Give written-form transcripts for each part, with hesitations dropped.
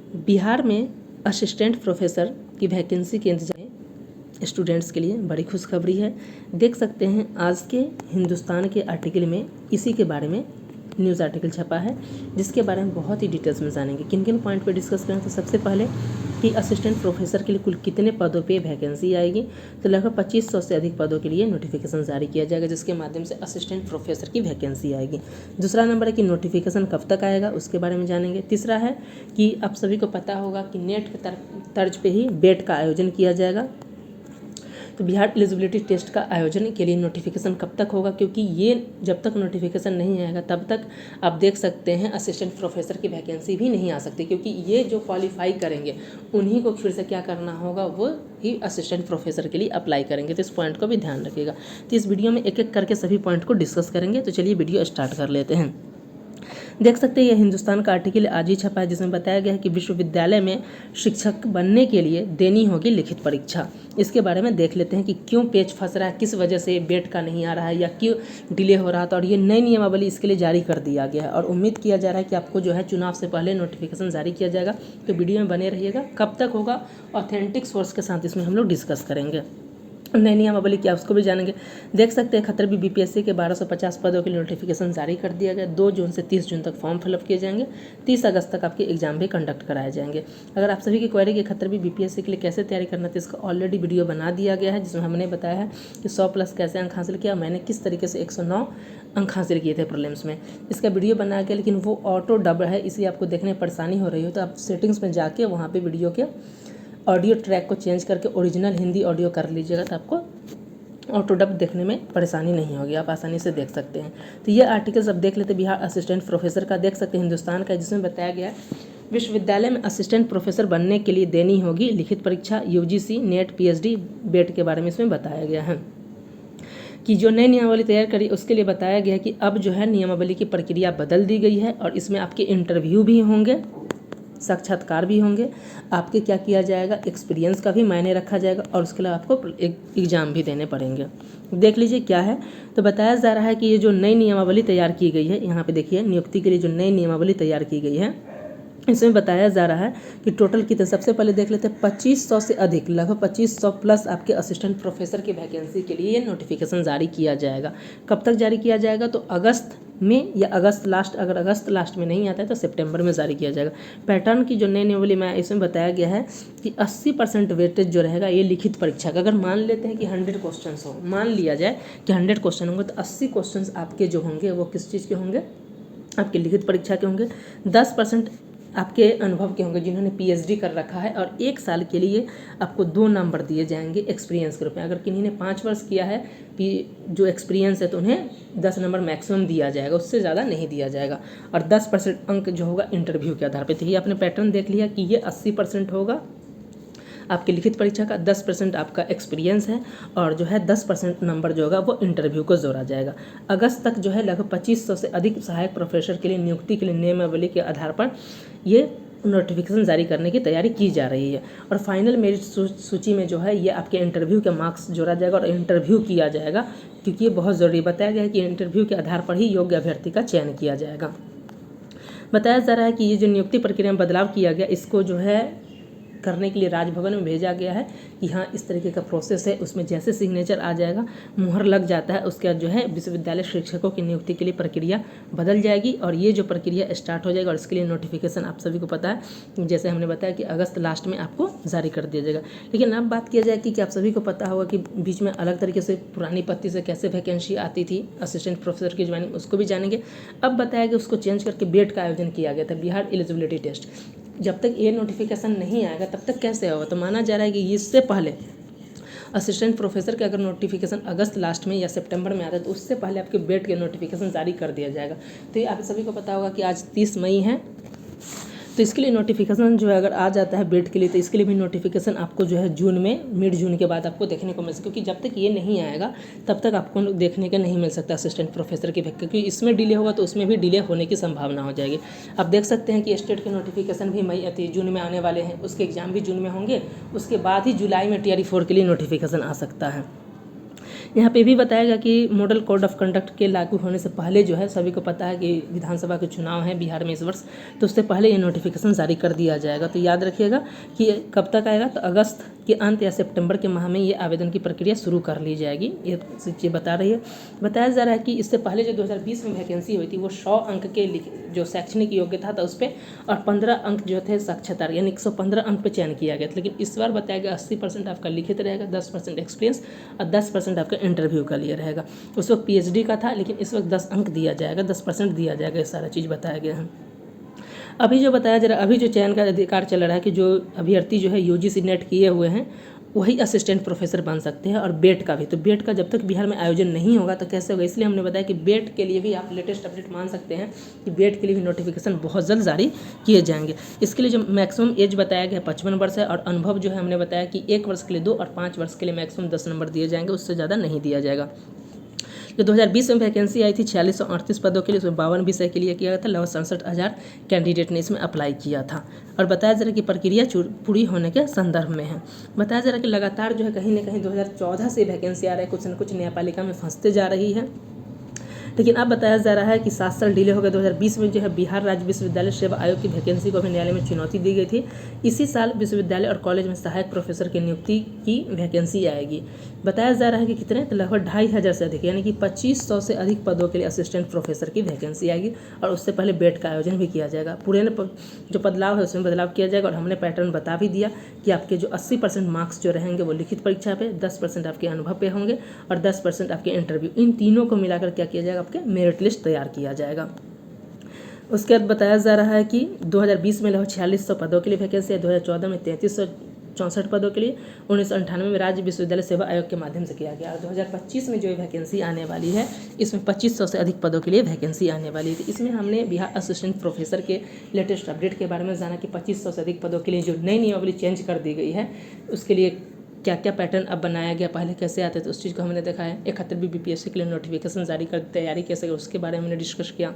बिहार में assistant professor की vacancy के इंतजार में स्टूडेंट्स के लिए बड़ी खुशखबरी है। देख सकते हैं आज के हिंदुस्तान के आर्टिकल में इसी के बारे में न्यूज़ आर्टिकल छपा है, जिसके बारे में बहुत ही डिटेल्स में जानेंगे। किन किन पॉइंट पे डिस्कस करें तो सबसे पहले कि असिस्टेंट प्रोफेसर के लिए कुल कितने पदों पे वैकेंसी आएगी। तो लगभग 2500 से अधिक पदों के लिए नोटिफिकेशन जारी किया जाएगा, जिसके माध्यम से असिस्टेंट प्रोफेसर की वैकेंसी आएगी। दूसरा नंबर है कि नोटिफिकेशन कब तक आएगा, उसके बारे में जानेंगे। तीसरा है कि आप सभी को पता होगा कि नेट के तर्ज पे ही बेट का आयोजन किया जाएगा। तो बिहार एलिजिबिलिटी टेस्ट का आयोजन के लिए नोटिफिकेशन कब तक होगा, क्योंकि ये जब तक नोटिफिकेशन नहीं आएगा तब तक आप देख सकते हैं असिस्टेंट प्रोफेसर की वैकेंसी भी नहीं आ सकती, क्योंकि ये जो क्वालिफाई करेंगे उन्हीं को फिर से क्या करना होगा, वो ही असिस्टेंट प्रोफेसर के लिए अप्लाई करेंगे। तो इस पॉइंट को भी ध्यान रखिएगा। तो इस वीडियो में एक एक करके सभी पॉइंट को डिस्कस करेंगे। तो चलिए वीडियो स्टार्ट कर लेते हैं। देख सकते हैं यह हिंदुस्तान का आर्टिकल आज ही छपा है, जिसमें बताया गया है कि विश्वविद्यालय में शिक्षक बनने के लिए देनी होगी लिखित परीक्षा। इसके बारे में देख लेते हैं कि क्यों पेच फंस रहा है, किस वजह से बेट का नहीं आ रहा है या क्यों डिले हो रहा था। और ये नई नियमावली इसके लिए जारी कर दिया गया है और उम्मीद किया जा रहा है कि आपको जो है चुनाव से पहले नोटिफिकेशन जारी किया जाएगा। तो वीडियो में बने रहिएगा। कब तक होगा, ऑथेंटिक सोर्स के साथ इसमें हम लोग डिस्कस करेंगे। नई नियमावली क्या उसको भी जानेंगे। देख सकते हैं 71वीं बीपीएससी के 1250 पदों के लिए नोटिफिकेशन जारी कर दिया गया। 2 जून से 30 जून तक फॉर्म फिलअप किए जाएंगे। 30 अगस्त तक आपके एग्जाम भी कंडक्ट कराए जाएंगे। अगर आप सभी की क्वेरी की 71वीं बीपीएससी के लिए कैसे तैयारी करना है, इसका ऑलरेडी वीडियो बना दिया गया है, जिसमें हमने बताया है कि 100+ कैसे अंक हासिल किया, मैंने किस तरीके से 109 अंक हासिल किए थे प्रीलिम्स में। इसका वीडियो बना के, लेकिन वो ऑटो डब है, इसलिए आपको देखने में परेशानी हो रही हो, तो आप सेटिंग्स में जाके वहाँ पर वीडियो के ऑडियो ट्रैक को चेंज करके ओरिजिनल हिंदी ऑडियो कर लीजिएगा, तो आपको ऑटो डब देखने में परेशानी नहीं होगी, आप आसानी से देख सकते हैं। तो ये आर्टिकल सब देख लेते। बिहार असिस्टेंट प्रोफेसर का देख सकते हैं हिंदुस्तान का, जिसमें बताया गया है विश्वविद्यालय में असिस्टेंट प्रोफेसर बनने के लिए देनी होगी लिखित परीक्षा। यूजीसी नेट पीएचडी बेट के बारे में इसमें बताया गया है कि जो नई नियमावली तैयार करी उसके लिए बताया गया है कि अब जो है नियमावली की प्रक्रिया बदल दी गई है और इसमें आपके इंटरव्यू भी होंगे, साक्षात्कार भी होंगे, आपके क्या किया जाएगा, एक्सपीरियंस का भी मायने रखा जाएगा और उसके लिए आपको एग्ज़ाम भी देने पड़ेंगे। देख लीजिए क्या है। तो बताया जा रहा है कि ये जो नई नियमावली तैयार की गई है, यहाँ पे देखिए नियुक्ति के लिए जो नई नियमावली तैयार की गई है, इसमें बताया जा रहा है कि टोटल कितने, सबसे पहले देख लेते हैं 2500 से अधिक, लगभग 2500+ आपके असिस्टेंट प्रोफेसर की वैकेंसी के लिए ये नोटिफिकेशन जारी किया जाएगा। कब तक जारी किया जाएगा, तो अगस्त में या अगस्त लास्ट, अगर अगस्त लास्ट में नहीं आता है तो सितंबर में जारी किया जाएगा। पैटर्न की जो नई नियमावली में इसमें बताया गया है कि 80% वेटेज जो रहेगा ये लिखित परीक्षा का। अगर मान लेते हैं कि 100 क्वेश्चन हो, मान लिया जाए कि 100 क्वेश्चन होंगे, तो 80 क्वेश्चन आपके जो होंगे वो किस चीज़ के होंगे, आपके लिखित परीक्षा के होंगे। 10% आपके अनुभव के होंगे जिन्होंने पीएचडी कर रखा है, और 1 साल के लिए आपको 2 नंबर दिए जाएंगे एक्सपीरियंस के रूप में। अगर किन्हीं ने 5 वर्ष किया है जो एक्सपीरियंस है, तो उन्हें 10 नंबर मैक्सिमम दिया जाएगा, उससे ज़्यादा नहीं दिया जाएगा। और 10% अंक जो होगा इंटरव्यू के आधार पर। तो ये आपने पैटर्न देख लिया कि ये 80% होगा आपकी लिखित परीक्षा का, 10% आपका एक्सपीरियंस है और जो है 10% नंबर जो होगा वो इंटरव्यू को जोड़ा जाएगा। अगस्त तक जो है लगभग 2500 से अधिक सहायक प्रोफेसर के लिए नियुक्ति के लिए नियमावली के आधार पर ये नोटिफिकेशन जारी करने की तैयारी की जा रही है। और फाइनल मेरिट सूची में जो है ये आपके इंटरव्यू के मार्क्स जोड़ा जाएगा और इंटरव्यू किया जाएगा, क्योंकि ये बहुत ज़रूरी बताया गया है कि इंटरव्यू के आधार पर ही योग्य अभ्यर्थी का चयन किया जाएगा। बताया जा रहा है कि ये जो नियुक्ति प्रक्रिया में बदलाव किया गया, इसको जो है करने के लिए राजभवन में भेजा गया है कि हाँ इस तरीके का प्रोसेस है। उसमें जैसे सिग्नेचर आ जाएगा, मुहर लग जाता है, उसके बाद जो है विश्वविद्यालय शिक्षकों की नियुक्ति के लिए प्रक्रिया बदल जाएगी और ये जो प्रक्रिया स्टार्ट हो जाएगा। और इसके लिए नोटिफिकेशन आप सभी को पता है, जैसे हमने बताया कि अगस्त लास्ट में आपको जारी कर दिया जाएगा। लेकिन अब बात किया जाए कि आप सभी को पता होगा कि बीच में अलग तरीके से पुरानी पत्ती से कैसे वैकेंसी आती थी असिस्टेंट प्रोफेसर की ज्वाइनिंग, उसको भी जानेंगे। अब बताया कि उसको चेंज करके बेट का आयोजन किया गया था, बिहार एलिजिबिलिटी टेस्ट। जब तक ये नोटिफिकेशन नहीं आएगा तब तक कैसे होगा, तो माना जा रहा है कि इससे पहले असिस्टेंट प्रोफेसर के अगर नोटिफिकेशन अगस्त लास्ट में या सितंबर में आता है, तो उससे पहले आपके बेट के नोटिफिकेशन जारी कर दिया जाएगा। तो ये आप सभी को पता होगा कि आज 30 मई है, तो इसके लिए नोटिफिकेशन जो है अगर आ जाता है बेट के लिए, तो इसके लिए भी नोटिफिकेशन आपको जो है जून में, मिड जून के बाद आपको देखने को मिल सकता है, क्योंकि जब तक ये नहीं आएगा तब तक आपको देखने का नहीं मिल सकता असिस्टेंट प्रोफेसर की वैकेंसी, क्योंकि इसमें डिले होगा तो उसमें भी डिले होने की संभावना हो जाएगी। आप देख सकते हैं कि स्टेट के नोटिफिकेशन भी जून में आने वाले हैं, उसके एग्जाम भी जून में होंगे, उसके बाद ही जुलाई में TRE 4 के लिए नोटिफिकेशन आ सकता है। यहाँ पे भी बताया गया कि मॉडल कोड ऑफ कंडक्ट के लागू होने से पहले जो है, सभी को पता है कि विधानसभा के चुनाव हैं बिहार में इस वर्ष, तो उससे पहले ये नोटिफिकेशन जारी कर दिया जाएगा। तो याद रखिएगा कि कब तक आएगा, तो अगस्त के अंत या सितंबर के माह में ये आवेदन की प्रक्रिया शुरू कर ली जाएगी, ये चीज़ बता रही है। बताया जा रहा है कि इससे पहले जो 2020 में वैकेंसी हुई थी वो 100 अंक के जो शैक्षणिक योग्यता था उस पर और 15 अंक जो थे साक्षरता, यानी 115 अंक पे चयन किया गया था। लेकिन इस बार बताया गया 80% आपका लिखित रहेगा, 10% एक्सपीरियंस और 10% आपका इंटरव्यू का लिए रहेगा। उस वक्त PhD का था, लेकिन इस वक्त 10 अंक दिया जाएगा, 10% दिया जाएगा, ये सारा चीज़ बताया गया है। अभी जो बताया जा रहा है, अभी जो चयन का अधिकार चल रहा है कि जो अभ्यर्थी जो है UGC नेट किए हुए हैं वही असिस्टेंट प्रोफेसर बन सकते हैं, और बेट का भी। तो बेट का जब तक बिहार में आयोजन नहीं होगा तो कैसे होगा, इसलिए हमने बताया कि बेट के लिए भी आप लेटेस्ट अपडेट मान सकते हैं कि बेट के लिए भी नोटिफिकेशन बहुत जल्द जारी किए जाएंगे। इसके लिए जो मैक्सिमम एज बताया गया 55 वर्ष है, और अनुभव जो है हमने बताया कि 1 वर्ष के लिए 2 और 5 वर्ष के लिए मैक्सिमम 10 नंबर दिए जाएंगे, उससे ज़्यादा नहीं दिया जाएगा। जो 2020 में वैकेंसी आई थी 4638 पदों के लिए, उसमें 52 विषय के लिए किया गया था, लगभग 67,000 कैंडिडेट ने इसमें अप्लाई किया था। और बताया जा रहा है कि प्रक्रिया पूरी होने के संदर्भ में है। बताया जा रहा है कि लगातार जो है कहीं ना कहीं 2014 से वैकेंसी आ रहा है, कुछ न कुछ न्यायपालिका में फंसते जा रही है। लेकिन अब बताया जा रहा है कि 7 साल डिले हो गए। 2020 में जो है बिहार राज्य विश्वविद्यालय सेवा आयोग की वैकेंसी को भी न्यायालय में चुनौती दी गई थी। इसी साल विश्वविद्यालय और कॉलेज में सहायक प्रोफेसर की नियुक्ति की वैकेंसी आएगी। बताया जा रहा है कि कितने, तो लगभग 2500 से अधिक, यानी कि 2500 से अधिक पदों के लिए असिस्टेंट प्रोफेसर की वैकेंसी आएगी, और उससे पहले बेट का आयोजन भी किया जाएगा। पूरे जो बदलाव है उसमें बदलाव किया जाएगा। और हमने पैटर्न बता भी दिया कि आपके जो 80% मार्क्स जो रहेंगे वो लिखित परीक्षा पे, 10% आपके अनुभव पे होंगे और 10% आपके इंटरव्यू, इन तीनों को मिलाकर क्या किया जाएगा, आपके मेरिट लिस्ट तैयार किया जाएगा। उसके बाद बताया जा रहा है कि 2020 में लगभग 4600 पदों के लिए वैकेंसी है, 2014 में 3364 पदों के लिए, 1998 में राज्य विश्वविद्यालय सेवा आयोग के माध्यम से किया गया। और 2025 में जो वैकेंसी आने वाली है इसमें 2500 से अधिक पदों के लिए वैकेंसी आने वाली है। इसमें हमने बिहार असिस्टेंट प्रोफेसर के लेटेस्ट अपडेट के बारे में जाना कि 2500 से अधिक पदों के लिए जो नई नियमावली चेंज कर दी गई है उसके लिए क्या क्या पैटर्न अब बनाया गया, पहले कैसे आते थे उस चीज़ को हमने देखा है। 71वीं BPSC के लिए नोटिफिकेशन जारी कर तैयारी कैसे, उसके बारे में हमने डिस्कस किया।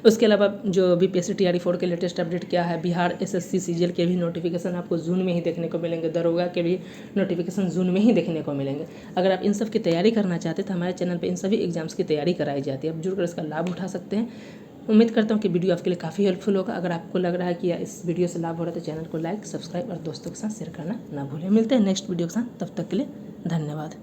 उसके अलावा जो BPSC TRE4 के लेटेस्ट अपडेट क्या है, बिहार SSC CGL के भी नोटिफिकेशन आपको जून में ही देखने को मिलेंगे, दरोगा के भी नोटिफिकेशन जून में ही देखने को मिलेंगे। अगर आप इन सब की तैयारी करना चाहते हैं तो हमारे चैनल पर इन सभी एग्जाम्स की तैयारी कराई जाती है, आप जुड़कर इसका लाभ उठा सकते हैं। उम्मीद करता हूँ कि वीडियो आपके लिए काफ़ी हेल्पफुल होगा। अगर आपको लग रहा है कि इस वीडियो से लाभ हो रहा है तो चैनल को लाइक, सब्सक्राइब और दोस्तों के साथ शेयर करना ना भूलें। मिलते हैं नेक्स्ट वीडियो के साथ, तब तक के लिए धन्यवाद।